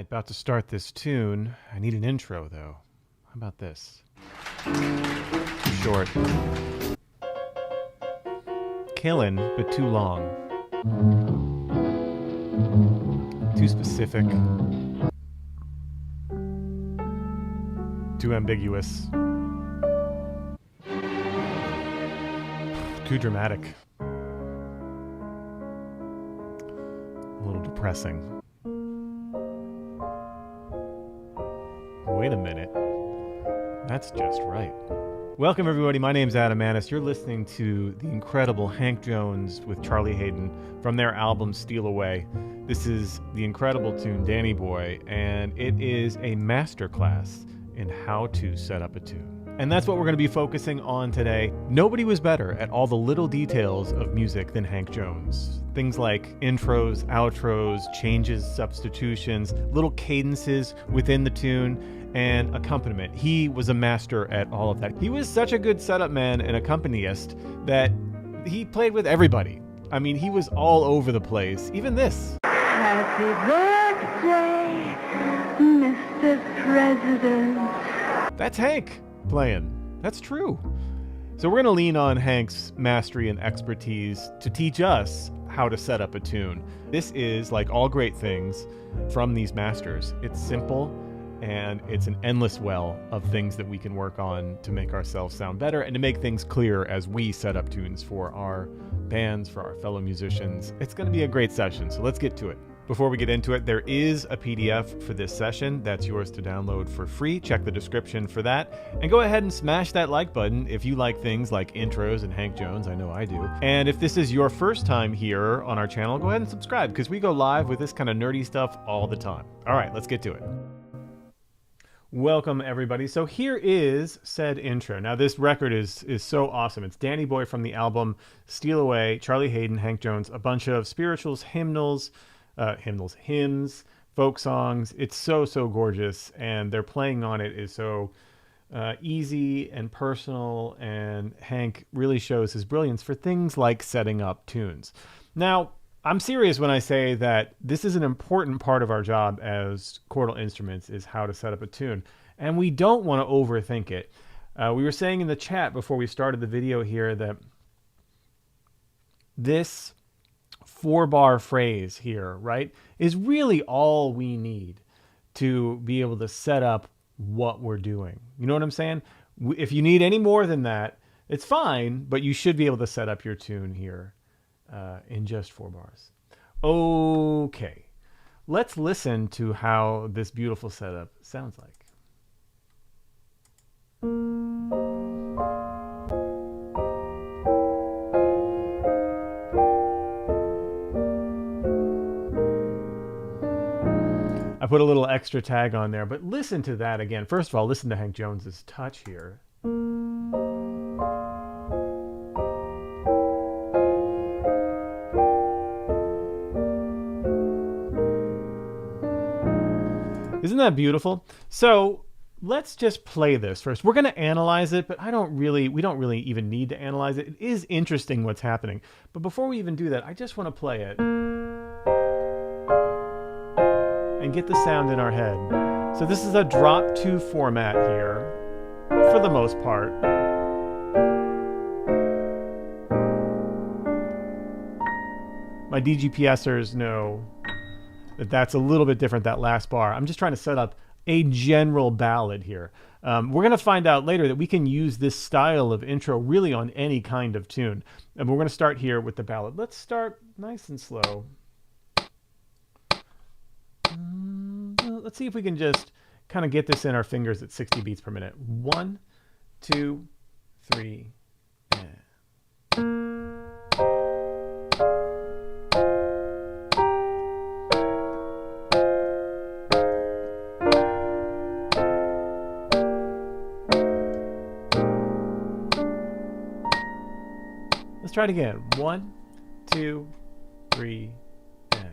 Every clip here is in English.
right, about to start this tune. I need an intro, though. How about this? Too short. Killing, but too long. Too specific. Too ambiguous. Too dramatic. A little depressing. Wait a minute. That's just right. Welcome, everybody. My name's Adam Maness. You're listening to the incredible Hank Jones with Charlie Hayden from their album Steal Away. This is the incredible tune Danny Boy, and it is a masterclass in how to set up a tune. And that's what we're going to be focusing on today. Nobody was better at all the little details of music than Hank Jones. Things like intros, outros, changes, substitutions, little cadences within the tune, and accompaniment. He was a master at all of that. He was such a good setup man and accompanist that he played with everybody. I mean, he was all over the place. Even this. Happy birthday, Mr. President. That's Hank playing. That's true. So we're going to lean on Hank's mastery and expertise to teach us how to set up a tune. This is, like all great things from these masters, it's simple and it's an endless well of things that we can work on to make ourselves sound better and to make things clear as we set up tunes for our bands, for our fellow musicians. It's going to be a great session, so let's get to it. Before we get into it, there is a PDF for this session that's yours to download for free. Check the description for that. And go ahead and smash that like button if you like things like intros and Hank Jones. I know I do. And if this is your first time here on our channel, go ahead and subscribe because we go live with this kind of nerdy stuff all the time. All right, let's get to it. Welcome, everybody. So here is said intro. Now, this record is so awesome. It's Danny Boy from the album Steal Away, Charlie Hayden, Hank Jones, a bunch of spirituals, hymns, folk songs. It's so gorgeous, and their playing on it is so easy and personal, and Hank really shows his brilliance for things like setting up tunes. Now, I'm serious when I say that this is an important part of our job as chordal instruments, is how to set up a tune, and we don't want to overthink it. We were saying in the chat before we started the video here that this 4-bar phrase here, right, is really all we need to be able to set up what we're doing. You know what I'm saying? If you need any more than that, it's fine, but you should be able to set up your tune here in just 4 bars. Okay, let's listen to how this beautiful setup sounds like. I put a little extra tag on there, but listen to that again. First of all, listen to Hank Jones's touch here. Isn't that beautiful? So let's just play this first. We're going to analyze it, but we don't really even need to analyze it. It is interesting what's happening. But before we even do that, I just want to play it and get the sound in our head. So this is a drop 2 format here, for the most part. My DGPSers know that that's a little bit different, that last bar. I'm just trying to set up a general ballad here. We're going to find out later that we can use this style of intro really on any kind of tune. And we're going to start here with the ballad. Let's start nice and slow. Let's see if we can just kind of get this in our fingers at 60 beats per minute. 1, 2, 3, and... Let's try it again. 1, 2, 3, and...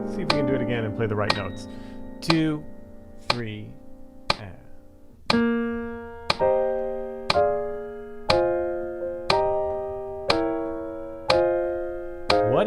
See if we can do it again and play the right notes. 2, 3, and...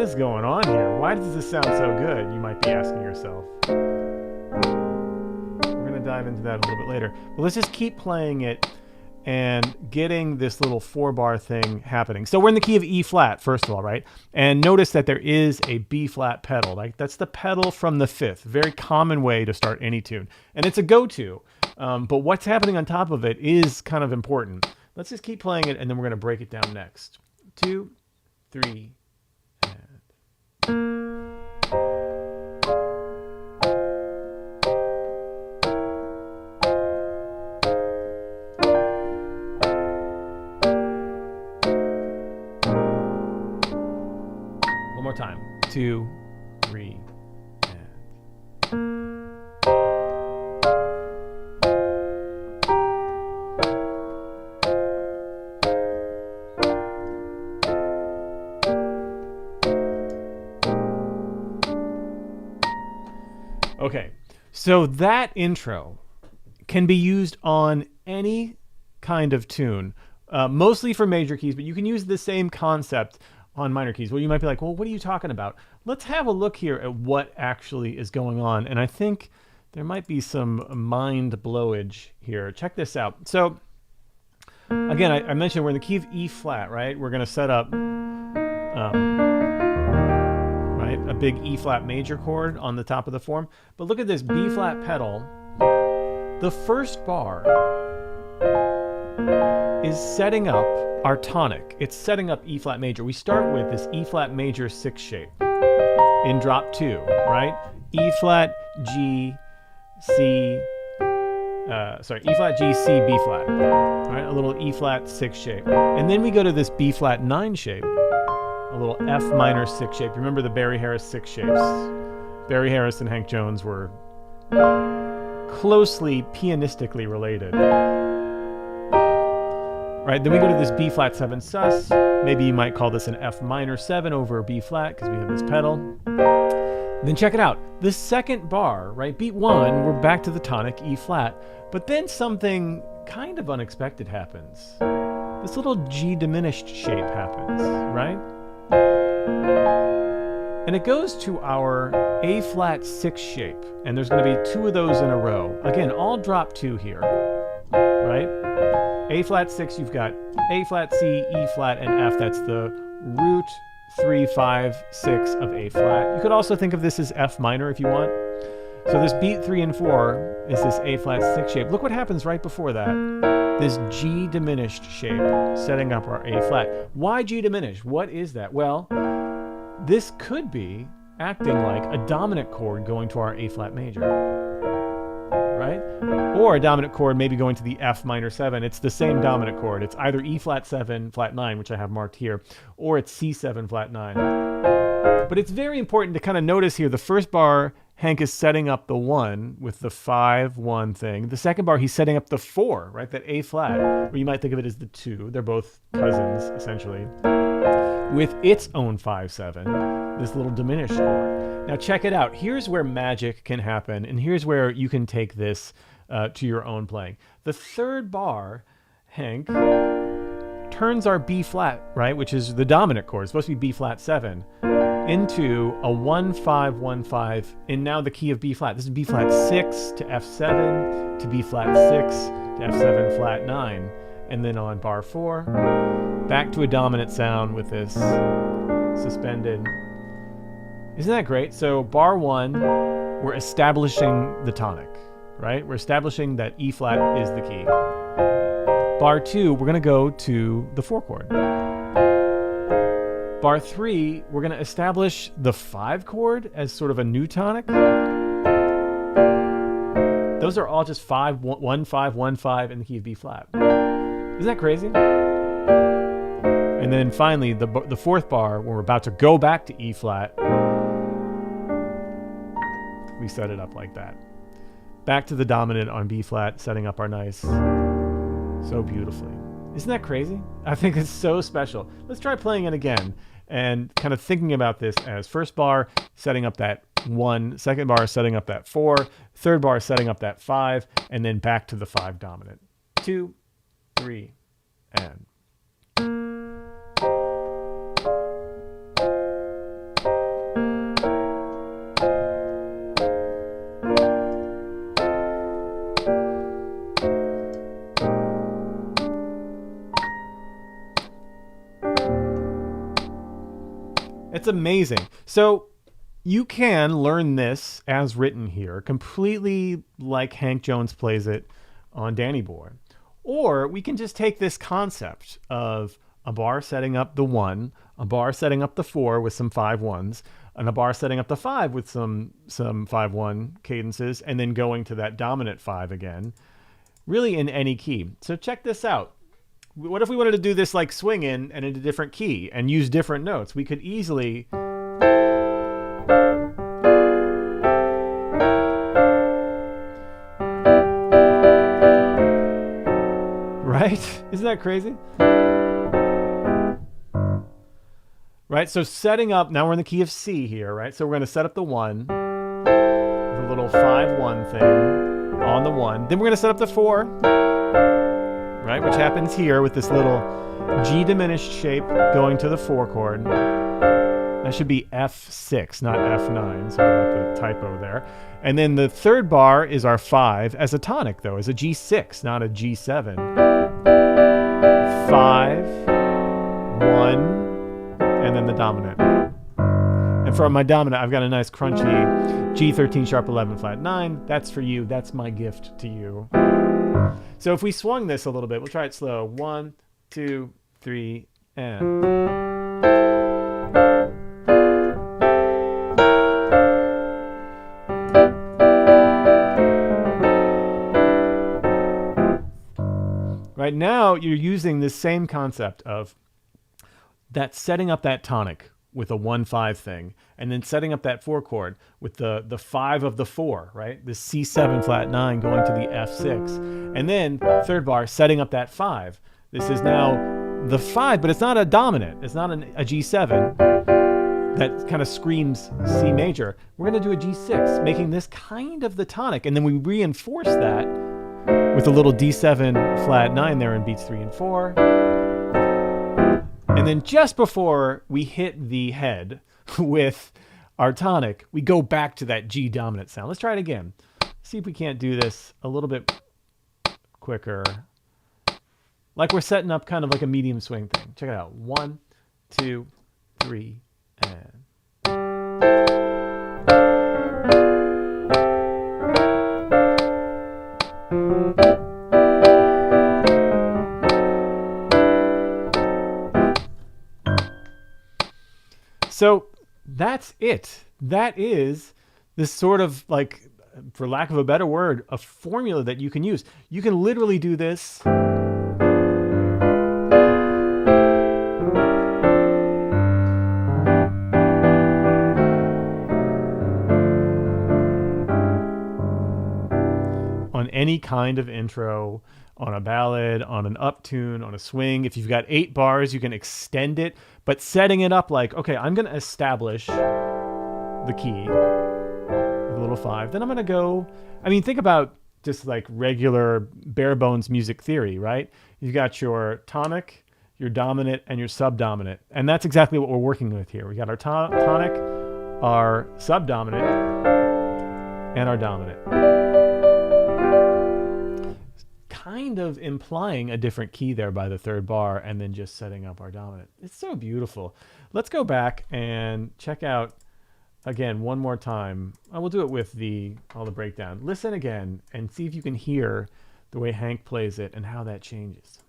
is going on here? Why does this sound so good? You might be asking yourself. We're going to dive into that a little bit later. But let's just keep playing it and getting this little 4-bar thing happening. So we're in the key of E flat, first of all, right? And notice that there is a B flat pedal. Like that's the pedal from the 5th. Very common way to start any tune. And it's a go-to. But what's happening on top of it is kind of important. Let's just keep playing it, and then we're going to break it down next. 2, 3, and... time. 2, 3, and... Okay, so that intro can be used on any kind of tune, mostly for major keys, but you can use the same concept on minor keys. Well, you might be like, well, what are you talking about? Let's have a look here at what actually is going on. And I think there might be some mind blowage here. Check this out. So again, I mentioned we're in the key of E flat, right? We're going to set up right, a big E flat major chord on the top of the form. But look at this B flat pedal. The first bar is setting up our tonic. It's setting up E flat major. We start with this E flat major 6 shape in drop 2, right? E flat, G, C, E flat, G, C, B flat, right? A little E flat 6 shape. And then we go to this B flat 9 shape, a little F minor 6 shape. Remember the Barry Harris 6 shapes? Barry Harris and Hank Jones were closely pianistically related. Right, then we go to this B flat 7 sus. Maybe you might call this an F minor 7 over B flat because we have this pedal. Then check it out. The second bar, right, beat 1, we're back to the tonic E flat. But then something kind of unexpected happens. This little G diminished shape happens, right? And it goes to our A flat 6 shape. And there's going to be 2 of those in a row. Again, all drop 2 here, right? A flat 6, you've got A flat, C, E flat, and F. That's the root 3, 5, 6 of A flat. You could also think of this as F minor if you want. So this beat 3 and 4 is this A flat 6 shape. Look what happens right before that. This G diminished shape setting up our A flat. Why G diminished? What is that? Well, this could be acting like a dominant chord going to our A flat major, right? Or a dominant chord maybe going to the F minor 7. It's the same dominant chord. It's either E flat 7, flat 9, which I have marked here, or it's C7, flat 9. But it's very important to kind of notice here, the first bar, Hank is setting up the 1 with the 5, 1 thing. The second bar, he's setting up the 4, right? That A flat, or you might think of it as the 2. They're both cousins, essentially, with its own 5, 7, this little diminished chord. Now check it out. Here's where magic can happen, and here's where you can take this to your own playing. The third bar, Hank, turns our B flat, right, which is the dominant chord, it's supposed to be B flat 7, into a 1, 5, 1, 5 in now the key of B flat. This is B flat 6 to F7 to B flat 6 to F7 flat 9. And then on bar 4, back to a dominant sound with this suspended. Isn't that great? So bar 1, we're establishing the tonic, right? We're establishing that E flat is the key. Bar 2, we're going to go to the 4 chord. Bar 3, we're going to establish the 5 chord as sort of a new tonic. Those are all just 5, 1, 5, 1, 5 in the key of B flat. Isn't that crazy? And then finally, the fourth bar, when we're about to go back to E flat, we set it up like that. Back to the dominant on B flat, setting up our nice so beautifully. Isn't that crazy? I think it's so special. Let's try playing it again and kind of thinking about this as first bar, setting up that 1, second bar, setting up that 4, third bar, setting up that 5, and then back to the 5 dominant. 2, 3, and... It's amazing. So you can learn this as written here, completely like Hank Jones plays it on Danny Boy. Or we can just take this concept of a bar setting up the 1, a bar setting up the 4 with some 5/1s, and a bar setting up the 5 with some 5/1 cadences, and then going to that dominant 5 again, really in any key. So check this out. What if we wanted to do this like swinging and in a different key and use different notes? We could easily... Right? Isn't that crazy? Right? So setting up, now we're in the key of C here, right? So we're going to set up the 1, the little 5/1 thing on the 1. Then we're going to set up the 4, right? Which happens here with this little G diminished shape going to the 4 chord. That should be F6, not F9. Sorry about the typo there. And then the 3rd bar is our 5 as a tonic, though, as a G6, not a G7. 5, 1, and then the dominant. And for my dominant, I've got a nice crunchy G13 sharp 11 flat 9. That's for you. That's my gift to you. So if we swung this a little bit, we'll try it slow. 1, 2, 3, and... Right now, you're using this same concept of that setting up that tonic with a 1/5 thing, and then setting up that 4 chord with the 5 of the 4, right? The C7 flat 9 going to the F6, and then 3rd bar setting up that 5. This is now the 5, but it's not a dominant. It's not a G7. That kind of screams C major. We're going to do a G6, making this kind of the tonic, and then we reinforce that with a little D7 flat 9 there in beats 3 and 4. And then just before we hit the head with our tonic, we go back to that G dominant sound. Let's try it again. See if we can't do this a little bit quicker. Like we're setting up kind of like a medium swing thing. Check it out. 1, 2, 3, and... So that's it. That is this sort of, like, for lack of a better word, a formula that you can use. You can literally do this on any kind of intro, on a ballad, on an uptune, on a swing. If you've got 8 bars, you can extend it, but setting it up like, okay, I'm going to establish the key with a little 5. Then I'm going to go, I mean, think about just like regular bare bones music theory, right? You've got your tonic, your dominant, and your subdominant. And that's exactly what we're working with here. We got our tonic, our subdominant, and our dominant. Kind of implying a different key there by the 3rd bar, and then just setting up our dominant. It's so beautiful. Let's go back and check out again one more time. We'll do it with all the breakdown. Listen again and see if you can hear the way Hank plays it and how that changes.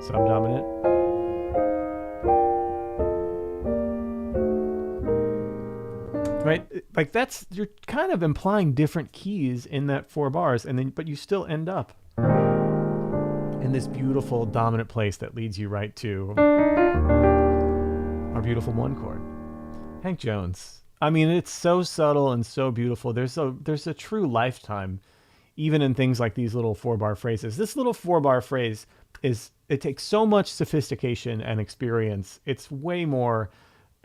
Subdominant. Right? Like you're kind of implying different keys in that 4 bars, but you still end up in this beautiful dominant place that leads you right to our beautiful 1 chord. Hank Jones. I mean, it's so subtle and so beautiful. There's a true lifetime, even in things like these little 4-bar phrases. This little 4-bar phrase it takes so much sophistication and experience. It's way more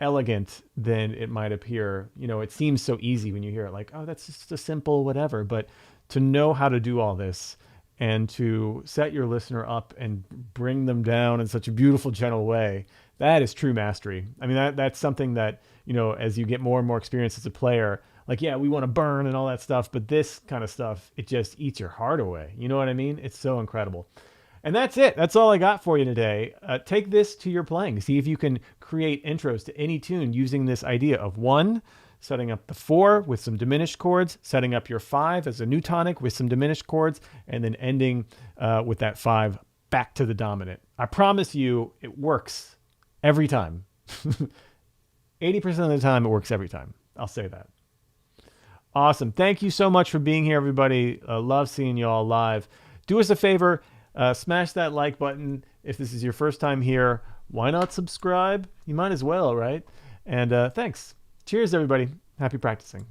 elegant than it might appear. You know, it seems so easy when you hear it, like, oh, that's just a simple whatever. But to know how to do all this and to set your listener up and bring them down in such a beautiful, gentle way, that is true mastery. I mean, that's something that, you know, as you get more and more experience as a player, Like, yeah, we want to burn and all that stuff, but this kind of stuff, it just eats your heart away. You know what I mean? It's so incredible. And that's it. That's all I got for you today. Take this to your playing. See if you can create intros to any tune using this idea of 1, setting up the 4 with some diminished chords, setting up your 5 as a new tonic with some diminished chords, and then ending with that 5 back to the dominant. I promise you it works every time. 80% of the time, it works every time. I'll say that. Awesome. Thank you so much for being here, everybody. Love seeing you all live. Do us a favor, smash that like button. If this is your first time here, why not subscribe? You might as well, right? And thanks. Cheers, everybody. Happy practicing.